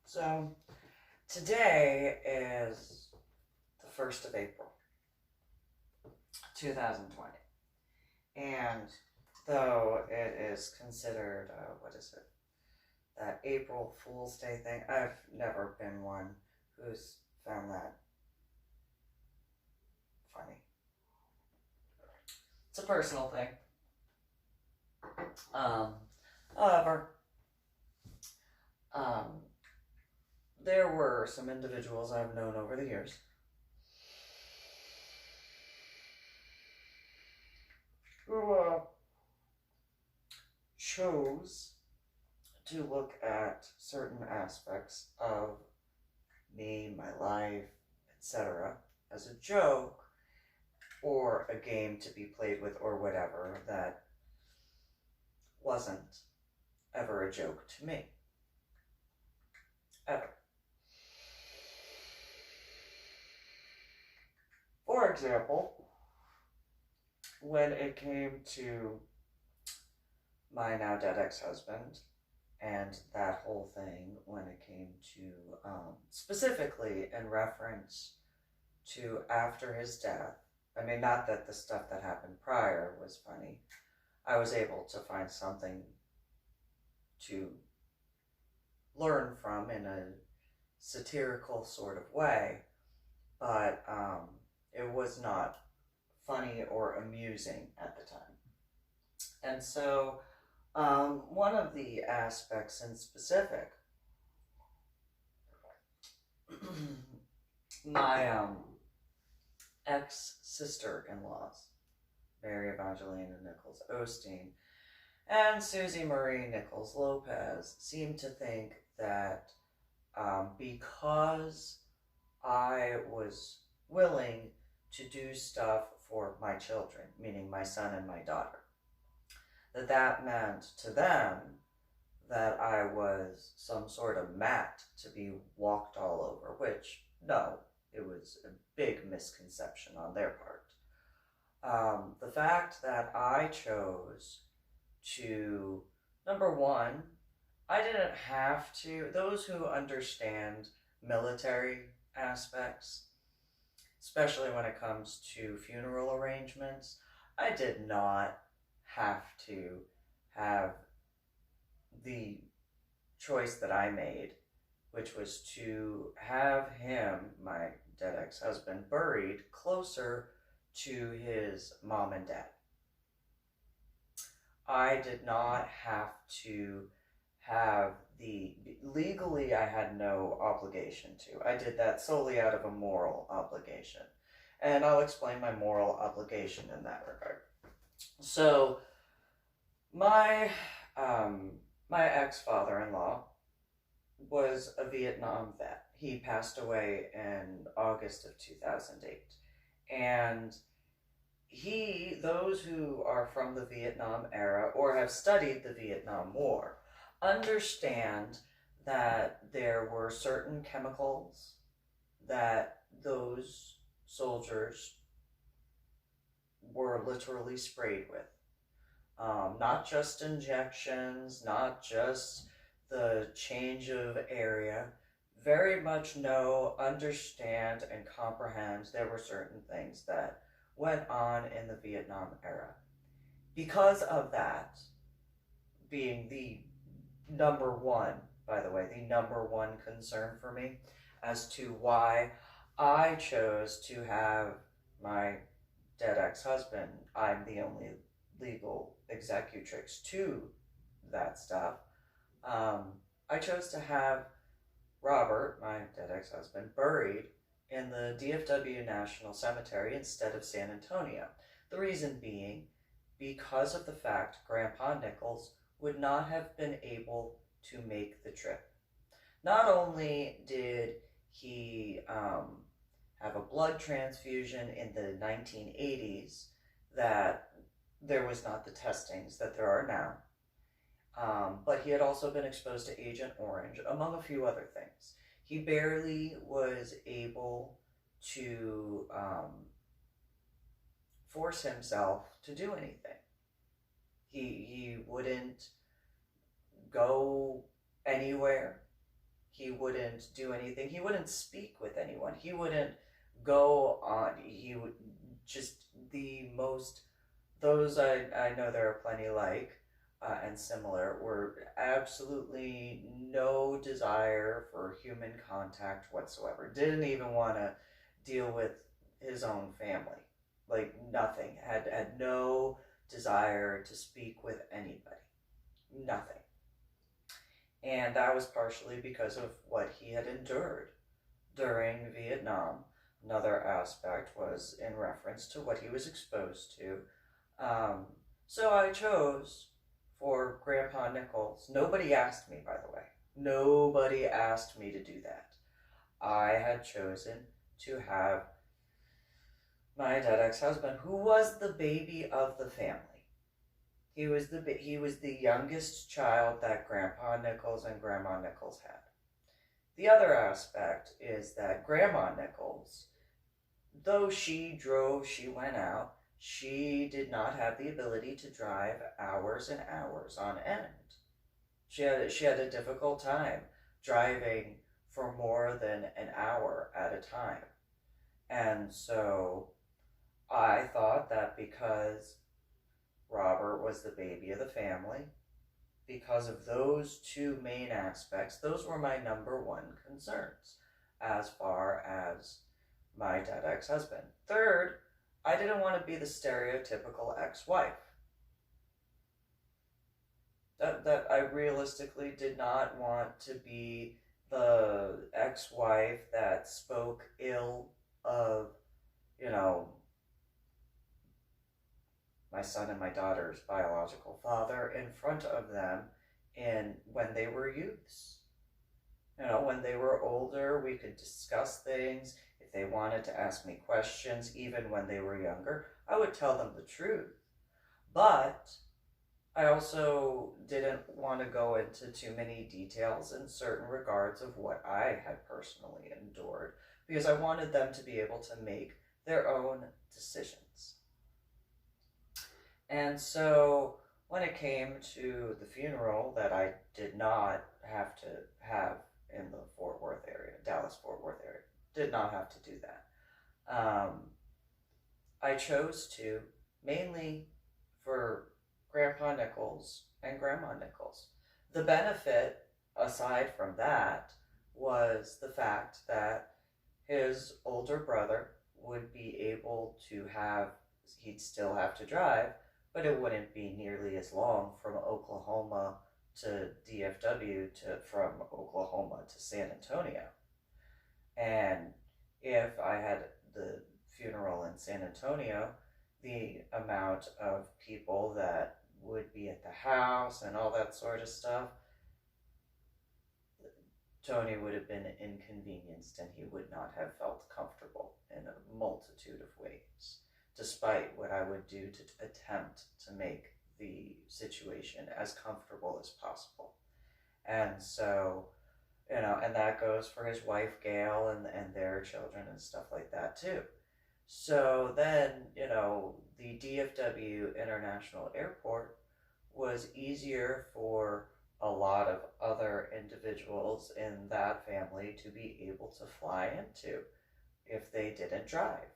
So today is the 1st of April, 2020. And though it is considered, that April Fool's Day thing, I've never been one who's found that funny. It's a personal thing. However, there were some individuals I've known over the years who chose to look at certain aspects of me, my life, etc., as a joke or a game to be played with or whatever that wasn't ever a joke to me. Ever. For example, when it came to my now dead ex-husband and that whole thing, when it came to specifically in reference to after his death, I mean, not that the stuff that happened prior was funny, I was able to find something to learn from in a satirical sort of way, but it was not funny or amusing at the time. And so one of the aspects in specific, my ex-sister-in-laws, Mary Evangelina Nichols Osteen and Susie Marie Nichols Lopez, seemed to think that because I was willing to do stuff for my children, meaning my son and my daughter, that meant to them that I was some sort of mat to be walked all over, which, no, it was a big misconception on their part. The fact that I chose to, number one, I didn't have to, those who understand military aspects, especially when it comes to funeral arrangements, I did not have to have the choice that I made, which was to have him, my dead ex-husband, buried closer to his mom and dad. I did not have to have legally I had no obligation to. I did that solely out of a moral obligation. And I'll explain my moral obligation in that regard. So, my ex-father-in-law was a Vietnam vet. He passed away in August of 2008. And those who are from the Vietnam era or have studied the Vietnam War understand that there were certain chemicals that those soldiers were literally sprayed with. Not just injections, not just the change of area. Very much know, understand, and comprehend there were certain things that went on in the Vietnam era. Because of that, being the number one, by the way, the number one concern for me as to why I chose to have my dead ex-husband, I'm the only legal executrix to that stuff, I chose to have Robert, my dead ex-husband, buried in the DFW National Cemetery instead of San Antonio. The reason being, because of the fact Grandpa Nichols would not have been able to make the trip. Not only did he have a blood transfusion in the 1980s that there was not the testings that there are now, but he had also been exposed to Agent Orange, among a few other things. He barely was able to force himself to do anything. He wouldn't go anywhere. He wouldn't do anything. He wouldn't speak with anyone. He wouldn't go on. He would just the most, those I know there are plenty like and similar, were absolutely no desire for human contact whatsoever. Didn't even want to deal with his own family. Like nothing. Had no desire to speak with anybody. Nothing. And that was partially because of what he had endured during Vietnam. Another aspect was in reference to what he was exposed to. So I chose for Grandpa Nichols. Nobody asked me, by the way. Nobody asked me to do that. I had chosen to have my dead ex-husband, who was the baby of the family. He was the youngest child that Grandpa Nichols and Grandma Nichols had. The other aspect is that Grandma Nichols, though she drove, she went out, she did not have the ability to drive hours and hours on end. She had a difficult time driving for more than an hour at a time. And so I thought that because Robert was the baby of the family, because of those two main aspects, those were my number one concerns as far as my dead ex-husband. Third, I didn't want to be the stereotypical ex-wife. That I realistically did not want to be the ex-wife that spoke ill of, my son and my daughter's biological father in front of them when they were youths. When they were older, we could discuss things. If they wanted to ask me questions, even when they were younger, I would tell them the truth. But I also didn't want to go into too many details in certain regards of what I had personally endured, because I wanted them to be able to make their own decisions. And so when it came to the funeral that I did not have to have in the Fort Worth area, Dallas-Fort Worth area, did not have to do that. I chose to, mainly for Grandpa Nichols and Grandma Nichols. The benefit, aside from that, was the fact that his older brother would be able to he'd still have to drive, but it wouldn't be nearly as long from Oklahoma to DFW from Oklahoma to San Antonio. And if I had the funeral in San Antonio, the amount of people that would be at the house and all that sort of stuff, Tony would have been inconvenienced and he would not have felt comfortable in a multitude of ways, despite what I would do to attempt to make the situation as comfortable as possible. And so, and that goes for his wife, Gail, and their children and stuff like that too. So then, the DFW International Airport was easier for a lot of other individuals in that family to be able to fly into if they didn't drive.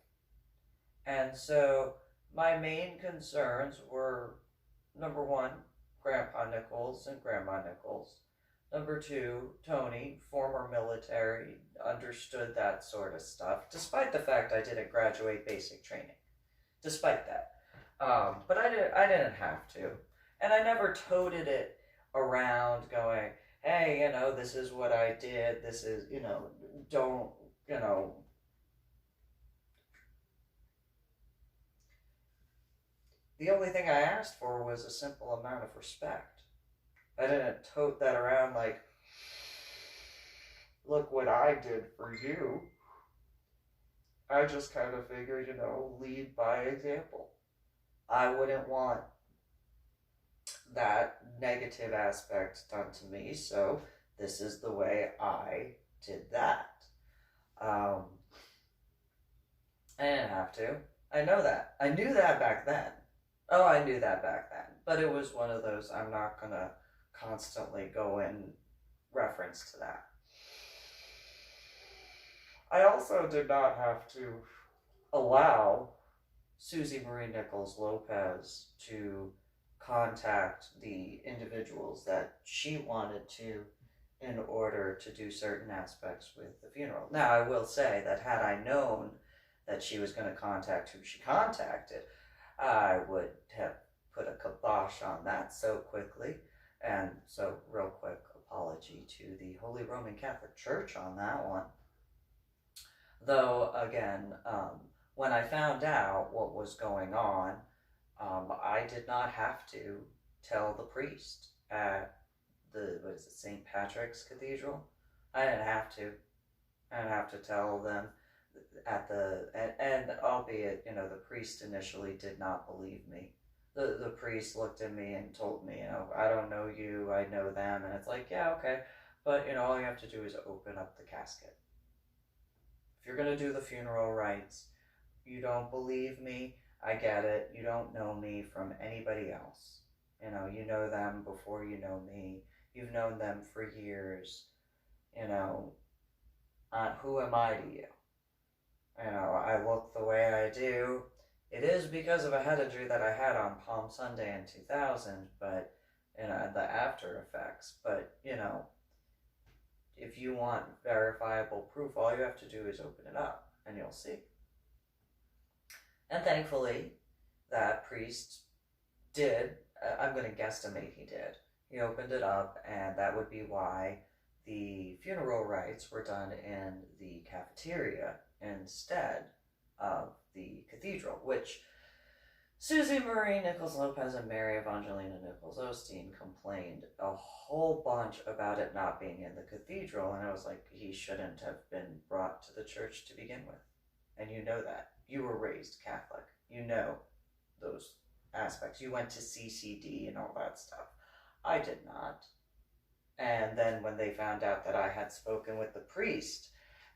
And so my main concerns were, number one, Grandpa Nichols and Grandma Nichols. Number two, Tony, former military, understood that sort of stuff, despite the fact I didn't graduate basic training. Despite that. But I didn't have to. And I never toted it around going, hey, this is what I did. This is, don't, The only thing I asked for was a simple amount of respect. I didn't tote that around like, look what I did for you. I just kind of figured, lead by example. I wouldn't want that negative aspect done to me, so this is the way I did that. I didn't have to. I know that. I knew that back then. Oh, I knew that back then. But it was one of those, I'm not going to constantly go in reference to that. I also did not have to allow Susie Marie Nichols Lopez to contact the individuals that she wanted to in order to do certain aspects with the funeral. Now, I will say that had I known that she was going to contact who she contacted, I would have put a kibosh on that so quickly. And so, real quick apology to the Holy Roman Catholic Church on that one. Though, again, when I found out what was going on, I did not have to tell the priest at St. Patrick's Cathedral. I didn't have to. I didn't have to tell them at and albeit, the priest initially did not believe me. The priest looked at me and told me, I don't know you, I know them, and it's like, yeah, okay, but, all you have to do is open up the casket. If you're going to do the funeral rites, you don't believe me, I get it. You don't know me from anybody else. You know them before you know me. You've known them for years. Who am I to you? I look the way I do. It is because of a headedry that I had on Palm Sunday in 2000, but, the after effects. But, if you want verifiable proof, all you have to do is open it up, and you'll see. And thankfully, that priest did. I'm going to guesstimate he did. He opened it up, and that would be why the funeral rites were done in the cafeteria instead of the cathedral, which Susie Marie Nichols Lopez and Mary Evangelina Nichols Osteen complained a whole bunch about it not being in the cathedral, and I was like, he shouldn't have been brought to the church to begin with. And you know that. You were raised Catholic. You know those aspects. You went to CCD and all that stuff. I did not. And then when they found out that I had spoken with the priest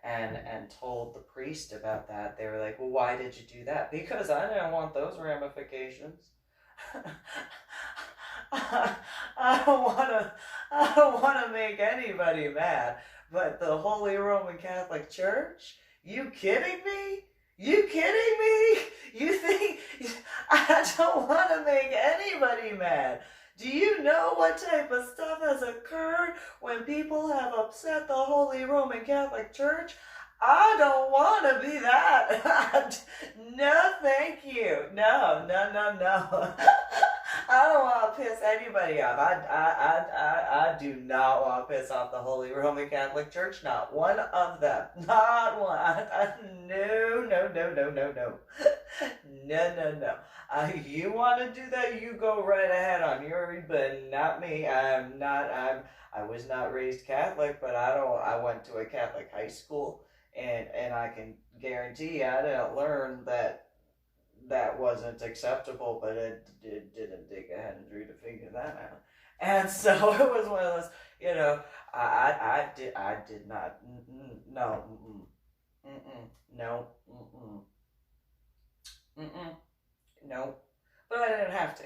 and told the priest about that, they were like, well, why did you do that? Because I didn't want those ramifications. I don't want to make anybody mad, but the Holy Roman Catholic Church? You kidding me? You kidding me? You think I don't want to make anybody mad? Do you know what type of stuff has occurred when people have upset the Holy Roman Catholic Church? I don't want to be that. No, thank you. No. I don't want to piss anybody off. I do not want to piss off the Holy Roman Catholic Church. Not one of them. Not one. No. You want to do that? You go right ahead on your, but not me. I was not raised Catholic, but I went to a Catholic high school, and I can guarantee I didn't learn that wasn't acceptable, but it didn't take a headedry to figure that out. And so it was one of those, I did not, no, but I didn't have to.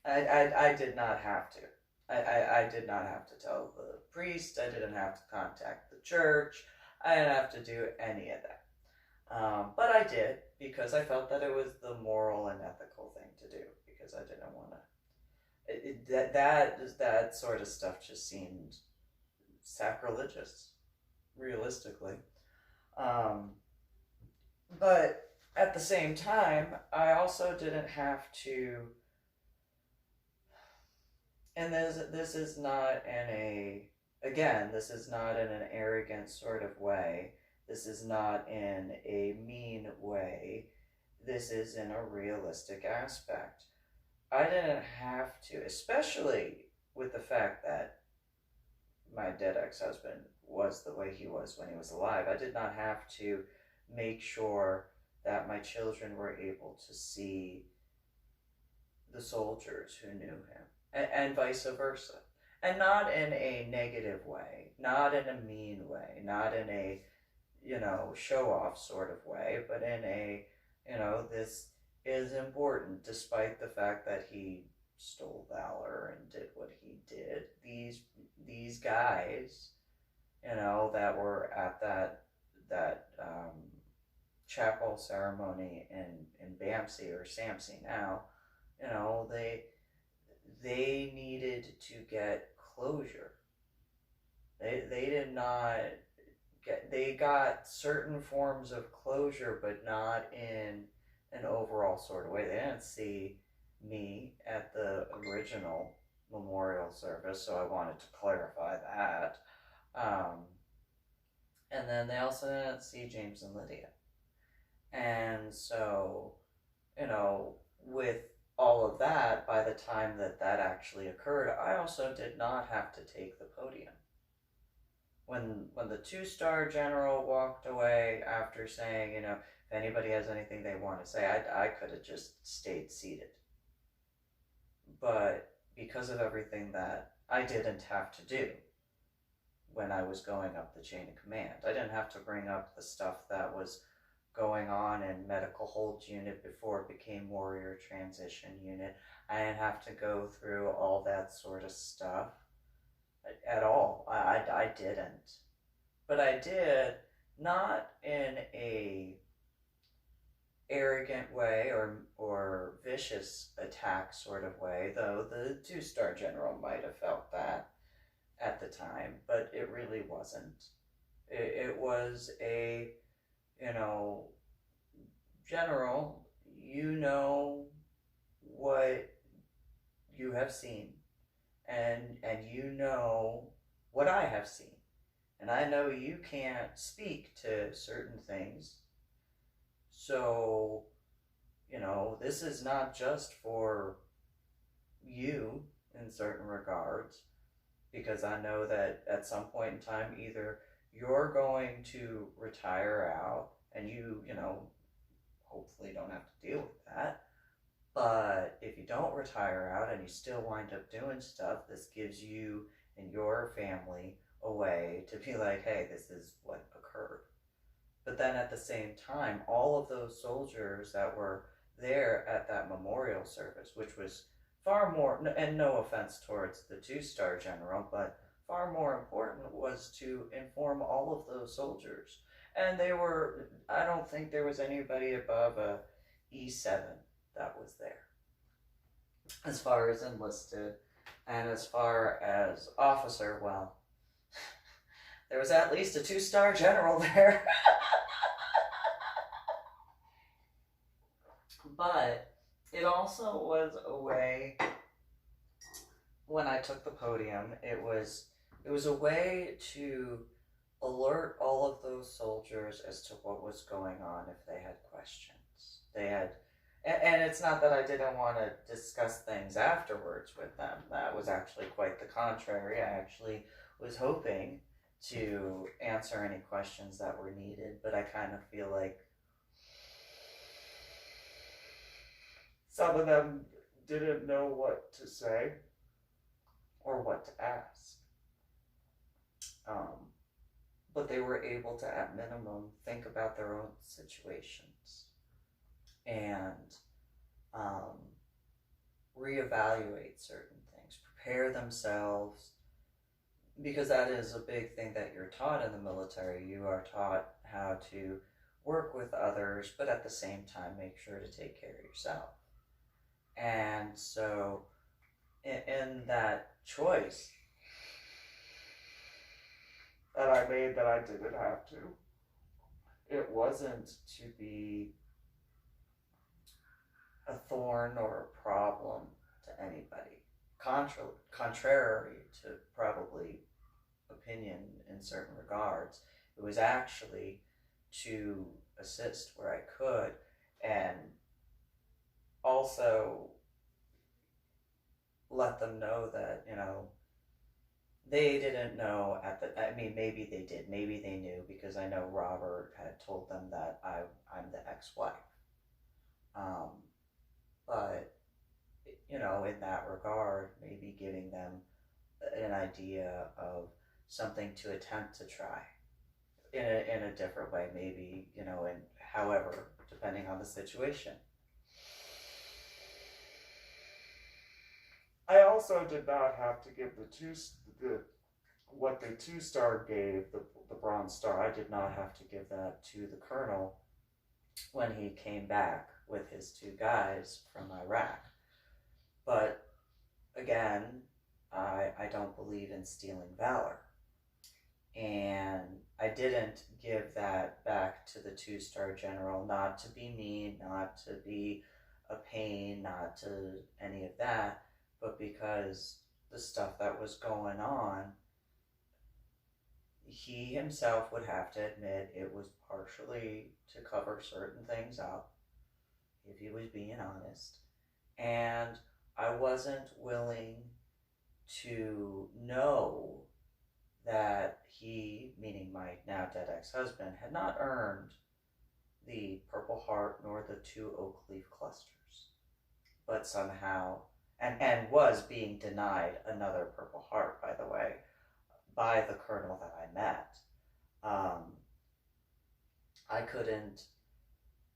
I did not have to. I did not have to tell the priest. I didn't have to contact the church. I didn't have to do any of that. But I did, because I felt that it was the moral and ethical thing to do, because I didn't want to. That sort of stuff just seemed sacrilegious, realistically. But at the same time, I also didn't have to. And this is not this is not in an arrogant sort of way. This is not in a mean way. This is in a realistic aspect. I didn't have to, especially with the fact that my dead ex-husband was the way he was when he was alive. I did not have to make sure that my children were able to see the soldiers who knew him, and vice versa. And not in a negative way, not in a mean way, not in a show-off sort of way, but in a, this is important, despite the fact that he stole valor and did what he did. These guys, that were at chapel ceremony in Bamsey or Samsey now, you know, they needed to get closure. They did not they got certain forms of closure, but not in an overall sort of way. They didn't see me at the original memorial service, so I wanted to clarify that. Um, and then they also didn't see James and Lydia. And so, you know, with all of that, by the time that that actually occurred, I also did not have to take the podium. When the 2-star general walked away after saying, you know, if anybody has anything they want to say, I could have just stayed seated. But because of everything that I didn't have to do when I was going up the chain of command, I didn't have to bring up the stuff that was going on in medical hold unit before it became warrior transition unit. I didn't have to go through all that sort of stuff at all. I didn't. But I did, not in a arrogant way or vicious attack sort of way, though the 2-star general might have felt that at the time, but it really wasn't. It was a, you know, general, you know what you have seen, and you know what I have seen, and I know you can't speak to certain things, so, you know, this is not just for you in certain regards, because I know that at some point in time, either you're going to retire out, and you know, hopefully don't have to deal with that. But if you don't retire out and you still wind up doing stuff, this gives you and your family a way to be like, hey, this is what occurred. But then at the same time, all of those soldiers that were there at that memorial service, which was far more, and no offense towards the 2-star general, but far more important, was to inform all of those soldiers. And they were, I don't think there was anybody above a E7 that was there, as far as enlisted. And as far as officer, well, there was at least a 2-star general there. But it also was a way, when I took the podium, it was a way to alert all of those soldiers as to what was going on if they had questions. They had, and it's not that I didn't want to discuss things afterwards with them. That was actually quite the contrary. I actually was hoping to answer any questions that were needed, but I kind of feel like some of them didn't know what to say or what to ask. But they were able to, at minimum, think about their own situations and reevaluate certain things, prepare themselves, because that is a big thing that you're taught in the military. You are taught how to work with others, but at the same time, make sure to take care of yourself. And so, in that choice that I made that I didn't have to, it wasn't to be a thorn or a problem to anybody. Contrary to probably opinion in certain regards, it was actually to assist where I could, and also let them know that, you know, they didn't know maybe they did, maybe they knew, because I know Robert had told them that I'm the ex-wife. But, you know, in that regard, maybe giving them an idea of something to attempt to try in a different way, maybe, you know, and however, depending on the situation. I also did not have to give the what the 2-star gave, the Bronze Star, I did not have to give that to the Colonel when he came back with his 2 guys from Iraq. But again, I don't believe in stealing valor. And I didn't give that back to the 2-star general, not to be mean, not to be a pain, not to any of that, but because the stuff that was going on, he himself would have to admit it was partially to cover certain things up, if he was being honest. And I wasn't willing to know that he, meaning my now dead ex-husband, had not earned the Purple Heart nor the 2 oak leaf clusters, but somehow, and was being denied another Purple Heart, by the way, by the Colonel that I met. I couldn't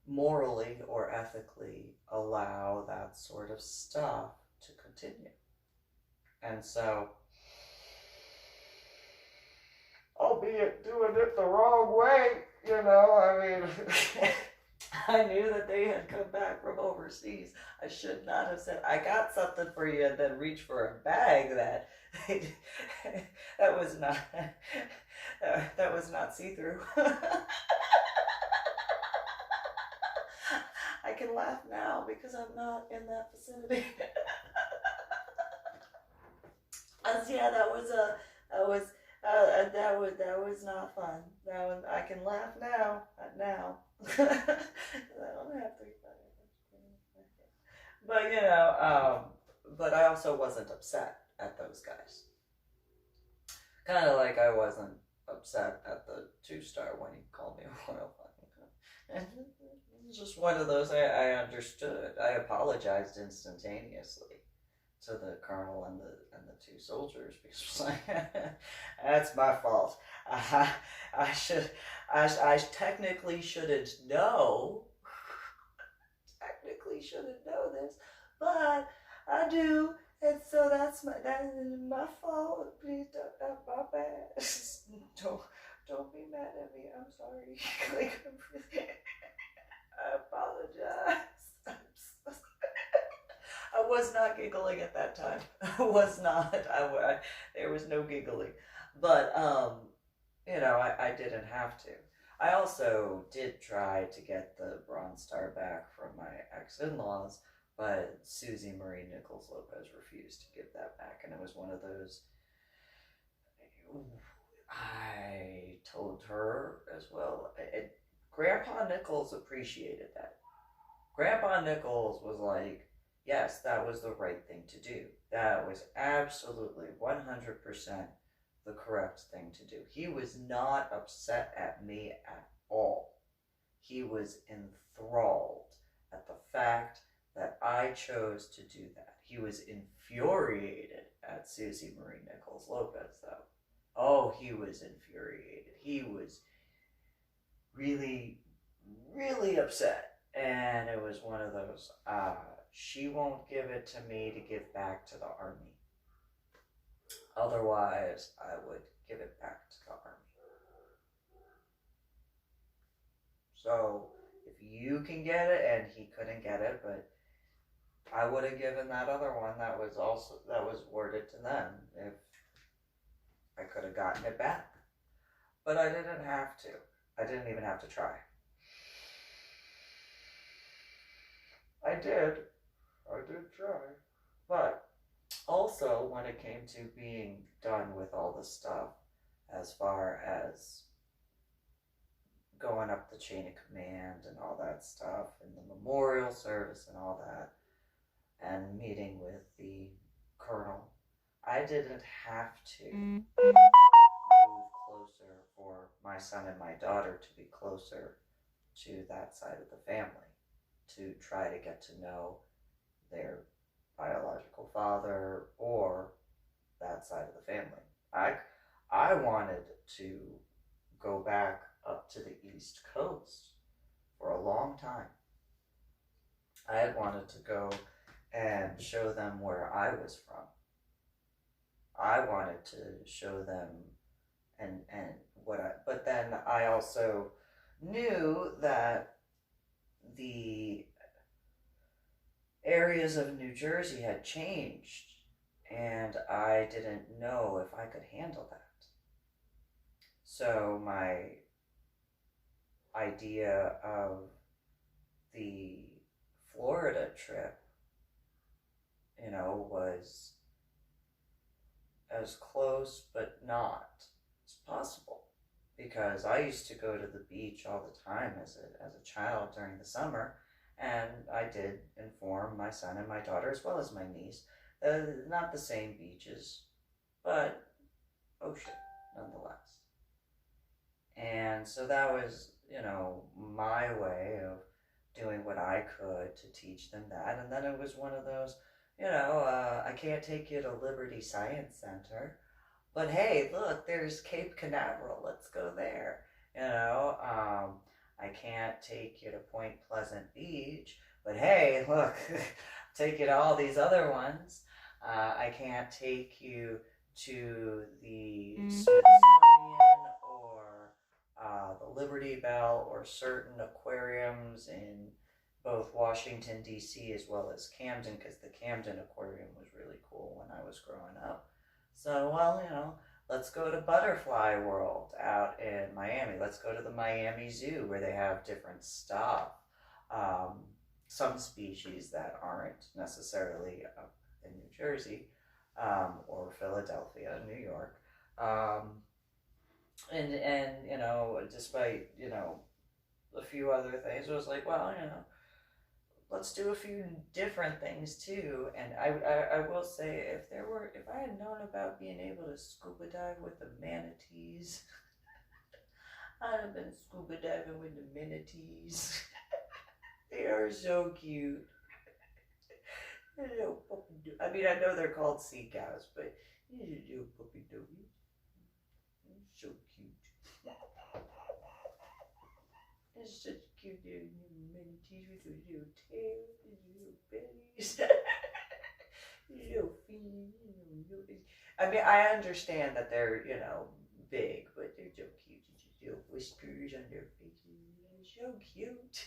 morally or ethically allow that sort of stuff to continue. And so, albeit doing it the wrong way, I mean, I knew that they had come back from overseas. I should not have said, I got something for you, and then reach for a bag that was not see-through. I can laugh now because I'm not in that vicinity. Yeah, that was not fun. I can laugh now, not now. I don't have to. But but I also wasn't upset at those guys. Kind of like I wasn't upset at the 2-star when he called me a royal fucking. It was just one of those. I understood. I apologized instantaneously to the Colonel and the 2 soldiers, because it was like, that's my fault. I technically shouldn't know. Shouldn't know this, but I do, and so that's my fault. Please don't, my bad. Don't be mad at me. I'm sorry. I apologize. I was not giggling at that time. I was not. There was no giggling, but I didn't have to. I also did try to get the Bronze Star back from my ex-in-laws, but Susie Marie Nichols Lopez refused to give that back, and it was one of those. I told her as well. Grandpa Nichols appreciated that. Grandpa Nichols was like, yes, that was the right thing to do. That was absolutely 100% the correct thing to do. He was not upset at me at all. He was enthralled at the fact that I chose to do that. He was infuriated at Susie Marie Nichols Lopez, though. Oh, he was infuriated. He was really, really upset. And it was one of those, she won't give it to me to give back to the army. Otherwise, I would give it back to the army. So, if you can get it, and he couldn't get it, but I would have given that other one that was worded to them if I could have gotten it back. But I didn't have to. I didn't even have to try. I did try. But also, when it came to being done with all this stuff, as far as going up the chain of command and all that stuff, and the memorial service and all that, and meeting with the colonel, I didn't have to move closer for my son and my daughter to be closer to that side of the family, to try to get to know their biological father or that side of the family. I wanted to go back up to the East Coast for a long time. I had wanted to go and show them where I was from. I wanted to show them and but then I also knew that the areas of New Jersey had changed, and I didn't know if I could handle that. So my idea of the Florida trip, was as close but not as possible. Because I used to go to the beach all the time as a child during the summer, and I did inform my son and my daughter, as well as my niece, not the same beaches, but ocean nonetheless. And so that was, my way of doing what I could to teach them that. And then it was one of those, I can't take you to Liberty Science Center, but hey, look, there's Cape Canaveral. Let's go there. I can't take you to Point Pleasant Beach, but hey, look, take you to all these other ones. I can't take you to the Smithsonian or the Liberty Belle or certain aquariums in both Washington, D.C. as well as Camden, because the Camden Aquarium was really cool when I was growing up. So, well, let's go to Butterfly World out in Miami. Let's go to the Miami Zoo where they have different stuff. Some species that aren't necessarily up in New Jersey or Philadelphia, New York. And despite, a few other things, it was like, well, let's do a few different things too. And I will say, if I had known about being able to scuba dive with the manatees, I'd have been scuba diving with the manatees. They are so cute. I mean, I know they're called sea cows, but little puppy doggies. So cute. It's such cute little manatees with their little tails, their little bellies, little feet. I mean, I understand that they're, big, but they're so cute. Just little whiskers on their faces. They're so cute.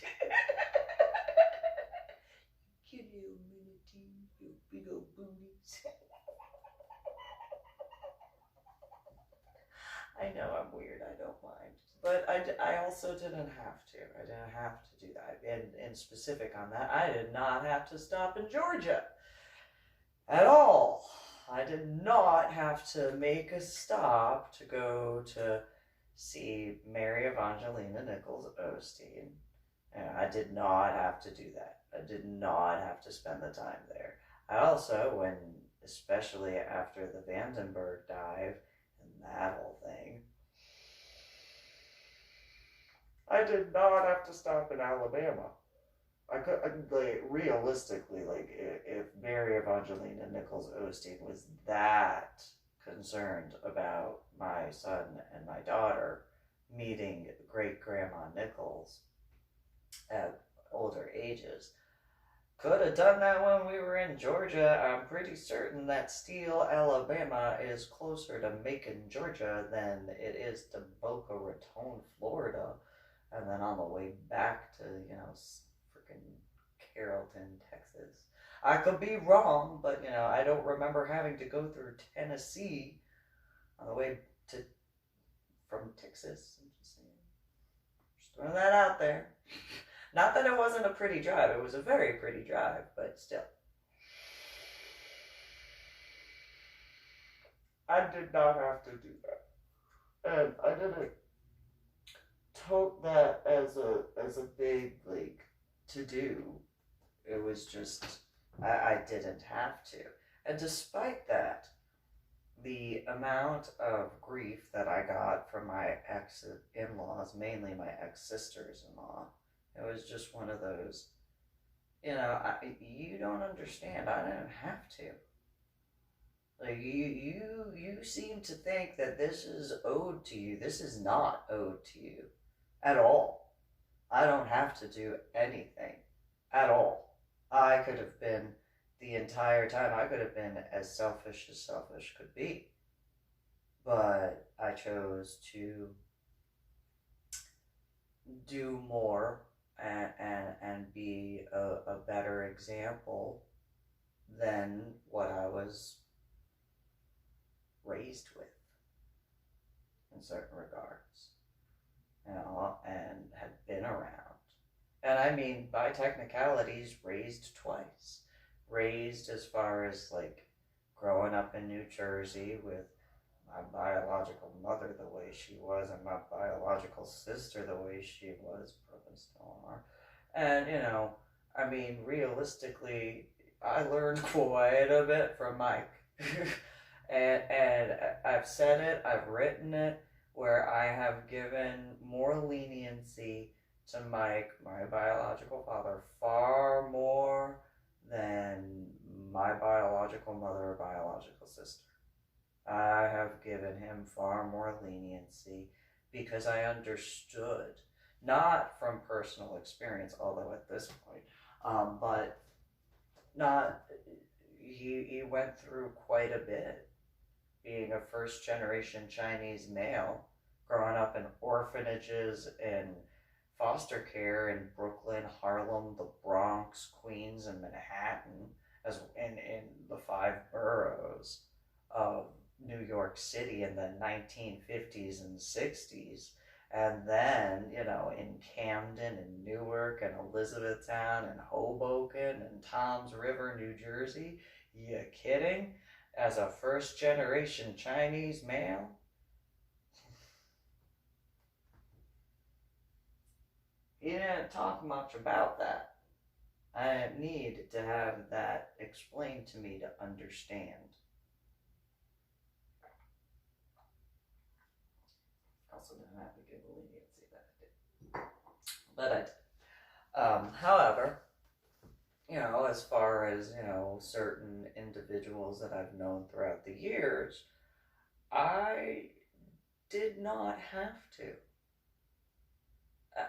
Cute little manatees, little big old booties. I know I'm weird, I don't mind. But I also didn't have to. I didn't have to do that. And in specific on that, I did not have to stop in Georgia at all. I did not have to make a stop to go to see Mary Evangelina Nichols Osteen. And I did not have to do that. I did not have to spend the time there. I also, especially after the Vandenberg dive and that whole thing, I did not have to stop in Alabama. I could, realistically, if Mary Evangelina Nichols Osteen was that concerned about my son and my daughter meeting great grandma Nichols at older ages, could have done that when we were in Georgia. I'm pretty certain that Steele, Alabama is closer to Macon, Georgia than it is to Boca Raton, Florida. And then on the way back to, freaking Carrollton, Texas. I could be wrong, but, I don't remember having to go through Tennessee on the way from Texas. I'm just saying. Just throwing that out there. Not that it wasn't a pretty drive. It was a very pretty drive, but still. I did not have to do that. And I didn't tote that as a big, to do. It was just, I didn't have to. And despite that, the amount of grief that I got from my ex-in-laws, mainly my ex-sisters-in-law, it was just one of those, you don't understand. I didn't have to. You seem to think that this is owed to you. This is not owed to you at all. I don't have to do anything at all. I could have been the entire time I could have been as selfish could be. But I chose to do more and be a better example than what I was raised with in certain regards, and had been around. And I mean, by technicalities, raised twice. Raised as far as like growing up in New Jersey with my biological mother the way she was, and my biological sister the way she was, probably still are. And, I mean, realistically, I learned quite a bit from Mike. and I've said it, I've written it, where I have given more leniency to Mike, my biological father, far more than my biological mother or biological sister. I have given him far more leniency because I understood, not from personal experience, although at this point, but not, he went through quite a bit, being a first generation Chinese male, growing up in orphanages and foster care in Brooklyn, Harlem, the Bronx, Queens, and Manhattan, as in the 5 boroughs of New York City in the 1950s and 60s. And then, in Camden and Newark and Elizabethtown and Hoboken and Toms River, New Jersey. You kidding? As a first generation Chinese male? He didn't talk much about that. I need to have that explained to me to understand. Also didn't have to give the leniency that I did. But I did. However, as far as, certain individuals that I've known throughout the years, I did not have to.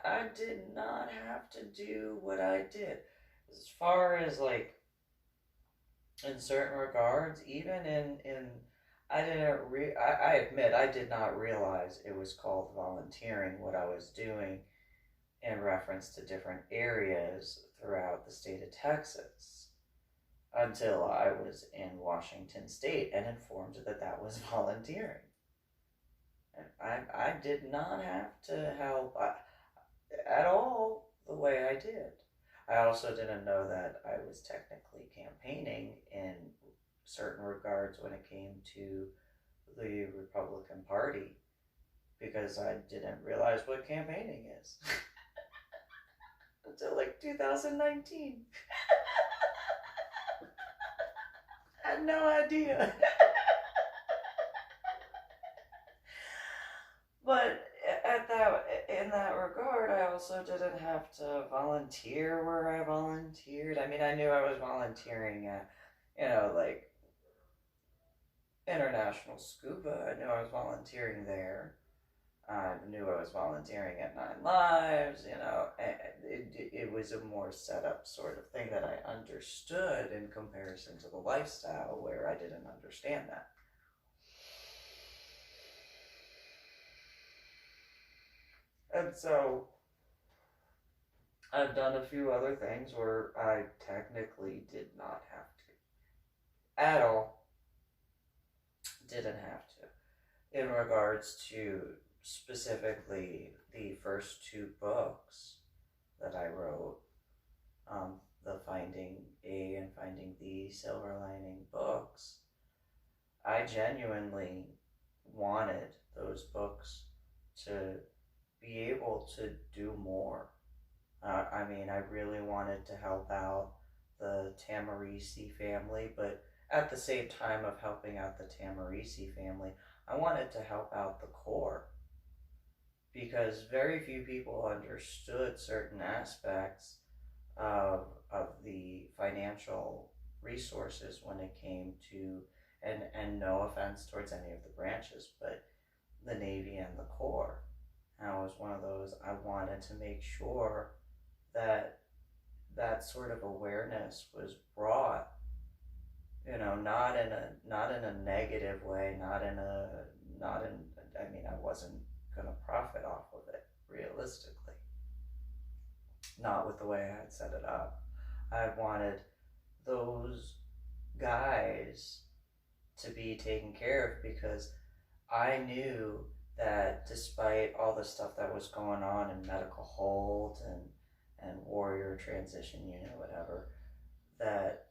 I did not have to do what I did. As far as, like, in certain regards, even in I admit I did not realize it was called volunteering, what I was doing in reference to different areas throughout the state of Texas, until I was in Washington State and informed that was volunteering. And I did not have to help at all the way I did. I also didn't know that I was technically campaigning in certain regards when it came to the Republican Party, because I didn't realize what campaigning is until like 2019. I had no idea. But in that regard, I also didn't have to volunteer where I volunteered. I mean, I knew I was volunteering at, like International Scuba. I knew I was volunteering there. I knew I was volunteering at 9 Lives. It was a more set up sort of thing that I understood in comparison to the lifestyle where I didn't understand that. And so I've done a few other things where I technically did not have to. At all. Didn't have to. In regards to specifically the first 2 books that I wrote, the Finding A and Finding the Silver Lining books, I genuinely wanted those books to be able to do more. I mean, I really wanted to help out the Tamarisi family, but at the same time of helping out the Tamarisi family, I wanted to help out the Corps, because very few people understood certain aspects of the financial resources when it came to, and no offense towards any of the branches, but the Navy and the Corps. And I was one of those, I wanted to make sure that sort of awareness was brought not in a negative way, not in I mean, I wasn't gonna profit off of it realistically, not with the way I had set it up. I wanted those guys to be taken care of because I knew that despite all the stuff that was going on in medical hold and warrior transition unit, whatever, that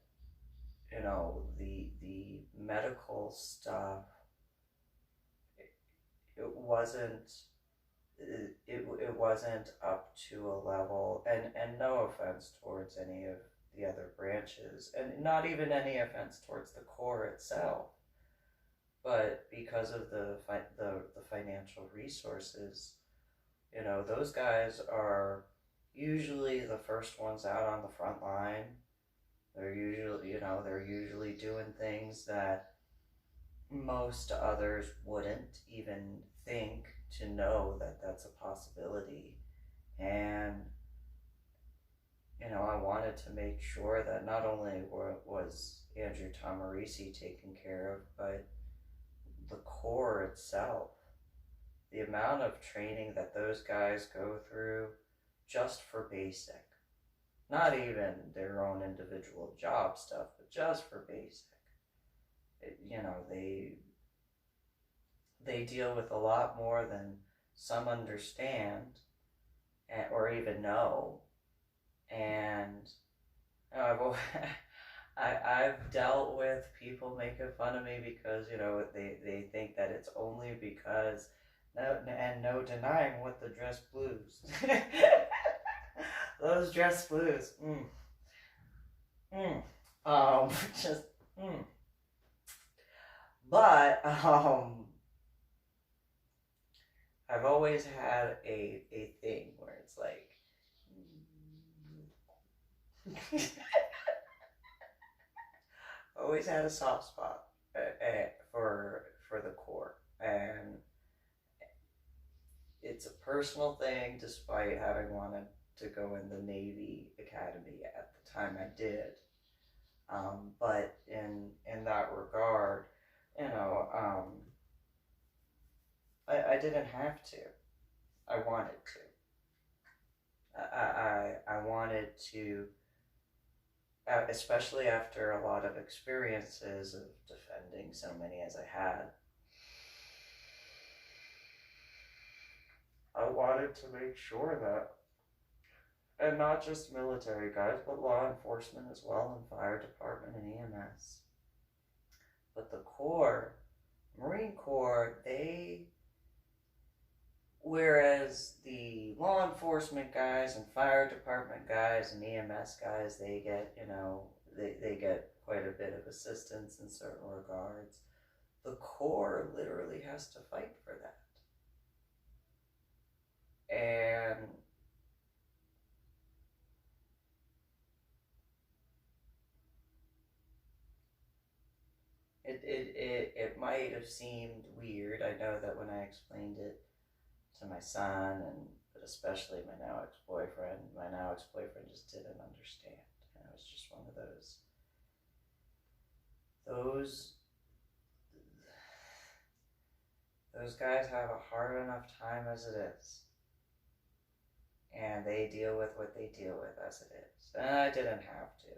the medical stuff, it wasn't it wasn't up to a level, and no offense towards any of the other branches, and not even any offense towards the Corps itself, but because of the financial resources, those guys are usually the first ones out on the front line. They're usually doing things that most others wouldn't even think to know that that's a possibility. And I wanted to make sure that not only was Andrew Tomarisi taken care of, but the Corps itself. The amount of training that those guys go through just for basic, not even their own individual job stuff, but just for basic. They deal with a lot more than some understand or even know. And I've I've dealt with people making fun of me because they think that it's only because no denying what the dress blues. Those dress blues. Just But I've always had a thing where it's like always had a soft spot for the Corps, and it's a personal thing. Despite having wanted to go in the Navy Academy at the time I did, but in that regard, I didn't have to. I wanted to. I wanted to, especially after a lot of experiences of defending so many as I had. I wanted to make sure that, and not just military guys, but law enforcement as well, and fire department and EMS. But the Corps, Marine Corps, whereas the law enforcement guys and fire department guys and EMS guys, they get, they get quite a bit of assistance in certain regards. The Corps literally has to fight for that. And it might have seemed weird. I know that when I explained it to my son, but especially my now ex-boyfriend just didn't understand. And it was just one of those guys have a hard enough time as it is. And they deal with what they deal with as it is. And I didn't have to.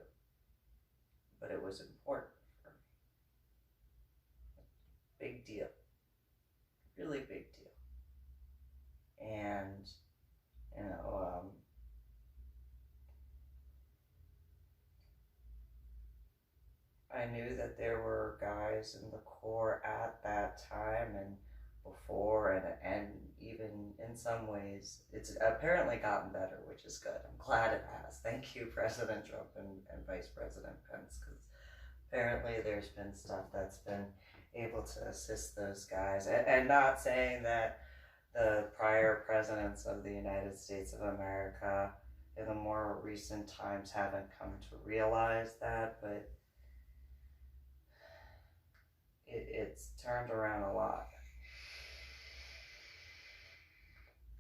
But it was important for me. Big deal. Really big deal. And, I knew that there were guys in the Corps at that time and before, and even in some ways, it's apparently gotten better, which is good. I'm glad it has. Thank you, President Trump and Vice President Pence, because apparently there's been stuff that's been able to assist those guys. And not saying that the prior presidents of the United States of America in the more recent times haven't come to realize that, but it's turned around a lot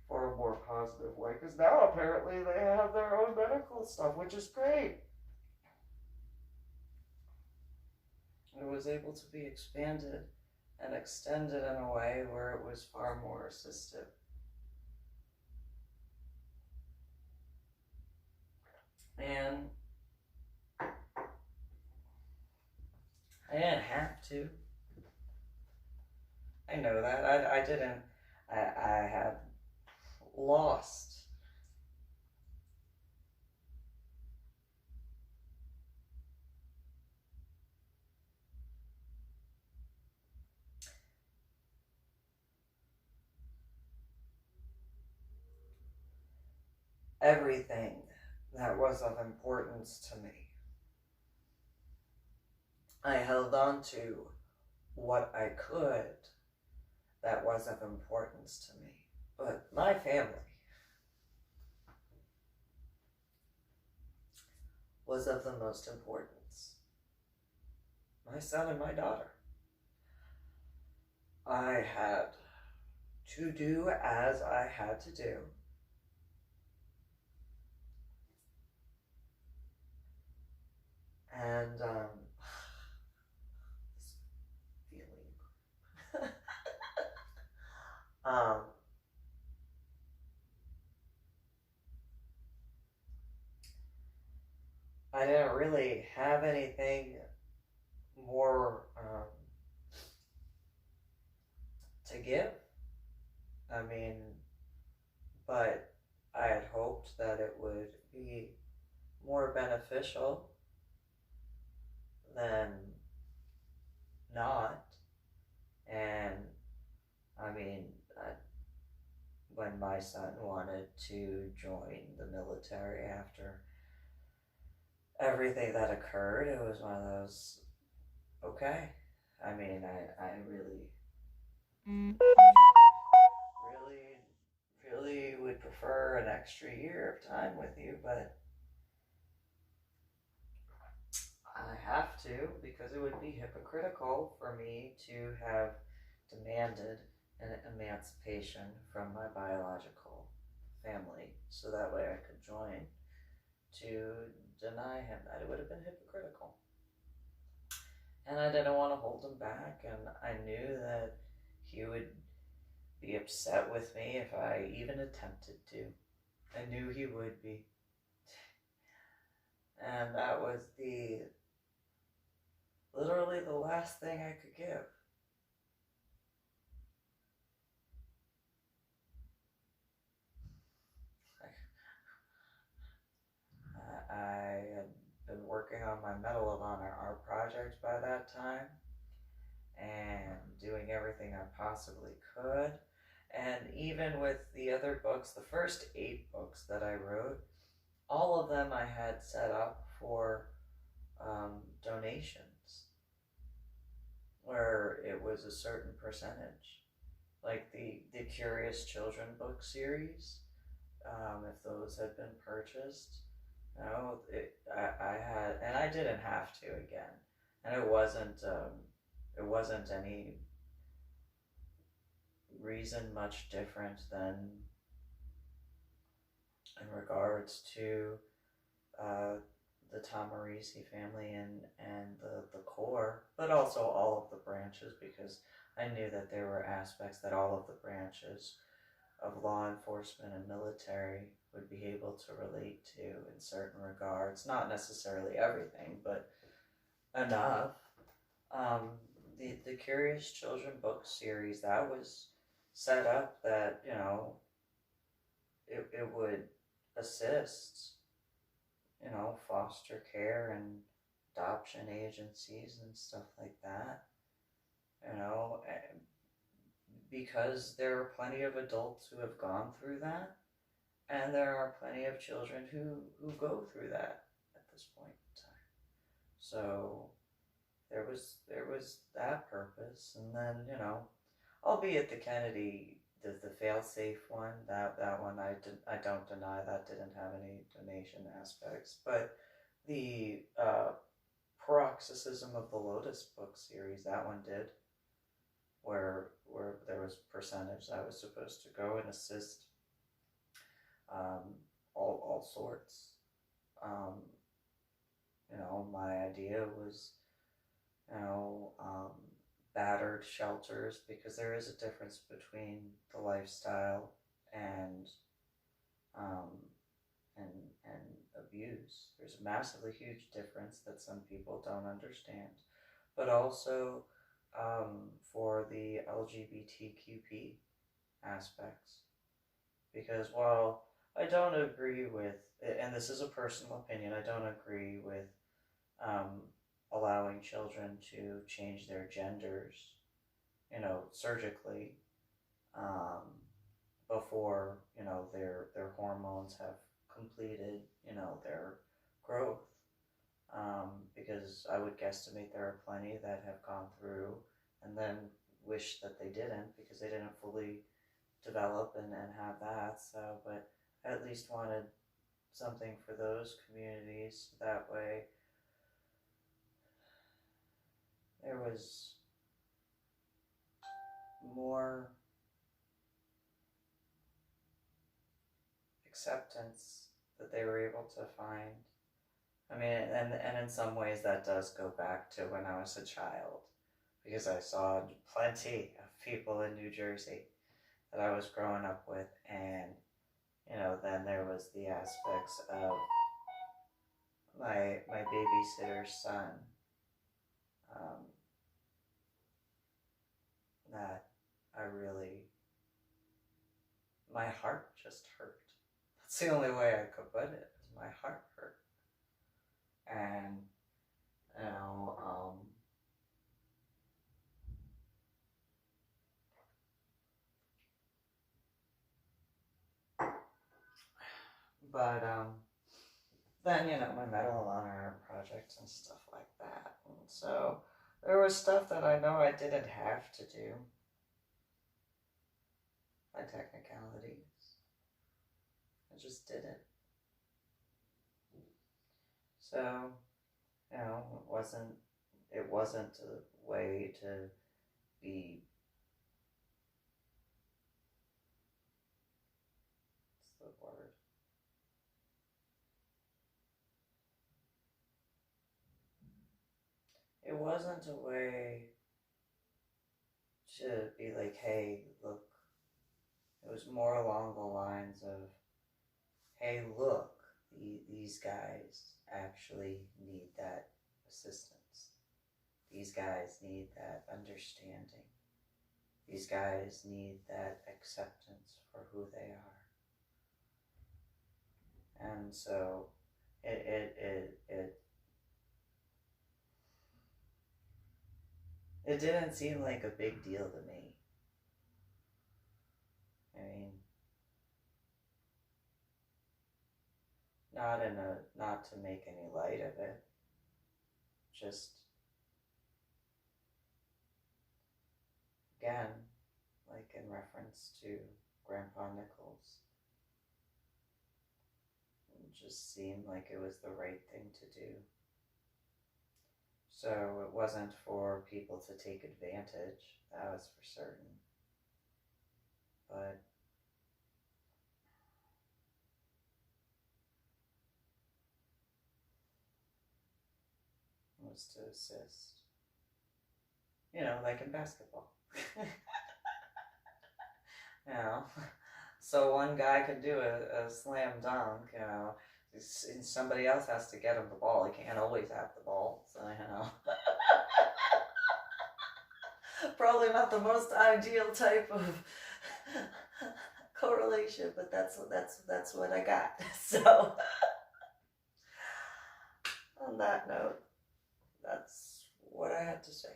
for a more positive way, because now apparently they have their own medical stuff, which is great. it was able to be expanded and extended in a way where it was far more assistive. And I didn't have to. I know that. I didn't. I had lost everything that was of importance to me. I held on to what I could that was of importance to me. But my family was of the most importance. My son and my daughter. I had to do as I had to do. And this feeling. um, I didn't really have anything more to give. I mean, but I had hoped that it would be more beneficial than not. And I mean, when my son wanted to join the military after everything that occurred, it was one of those, okay. I mean, I really, really would prefer an extra year of time with you, but I have to, because it would be hypocritical for me to have demanded an emancipation from my biological family so that way I could join. To deny him that, it would have been hypocritical. And I didn't want to hold him back, and I knew that he would be upset with me if I even attempted to. I knew he would be. And that was literally the last thing I could give. I had been working on my Medal of Honor art project by that time and doing everything I possibly could. And even with the other books, the first 8 books that I wrote, all of them I had set up for donations where it was a certain percentage. Like the Curious Children book series, if those had been purchased, I had, and I didn't have to again, and it wasn't any reason much different than in regards to the Tamarisi family and the core, but also all of the branches, because I knew that there were aspects that all of the branches of law enforcement and military would be able to relate to in certain regards. Not necessarily everything, but enough. The Curious Children book series, that was set up that, it would assist, foster care and adoption agencies and stuff like that, because there are plenty of adults who have gone through that, and there are plenty of children who go through that at this point in time. So there was that purpose, and then, albeit the Kennedy, the fail-safe one, that one I don't deny that didn't have any donation aspects, but the Paroxysm of the Lotus book series, that one did, where there was percentage that was supposed to go and assist all sorts. My idea was you know, battered shelters, because there is a difference between the lifestyle and um, and and abuse. There's a massively huge difference that some people don't understand, but also for the LGBTQP aspects. Because while I don't agree with, and this is a personal opinion, I don't agree with um, allowing children to change their genders, surgically, um, before their hormones have completed their growth. Because I would guesstimate there are plenty that have gone through and then wish that they didn't, because they didn't fully develop and have that. So, but I at least wanted something for those communities. That way, there was more acceptance that they were able to find. I mean, and in some ways that does go back to when I was a child, because I saw plenty of people in New Jersey that I was growing up with, and then there was the aspects of my babysitter's son, um, that I really, my heart just hurt. That's the only way I could put it. My heart hurt, and you know, but then my Medal of Honor projects and stuff like that, and so there was stuff that I know I didn't have to do by technicalities. I just did it. So it wasn't a way to be, what's the word? It wasn't a way to be like, hey, look. It was more along the lines of, hey, look, these guys actually need that assistance. These guys need that understanding. These guys need that acceptance for who they are. And so it didn't seem like a big deal to me. I mean, not to make any light of it, just, again, like in reference to Grandpa Nichols, it just seemed like it was the right thing to do. So it wasn't for people to take advantage, that was for certain. But it was to assist. Like in basketball. So one guy could do a slam dunk, and somebody else has to get him the ball. He can't always have the ball, so probably not the most ideal type of correlation, but that's what I got. So on that note, that's what I had to say.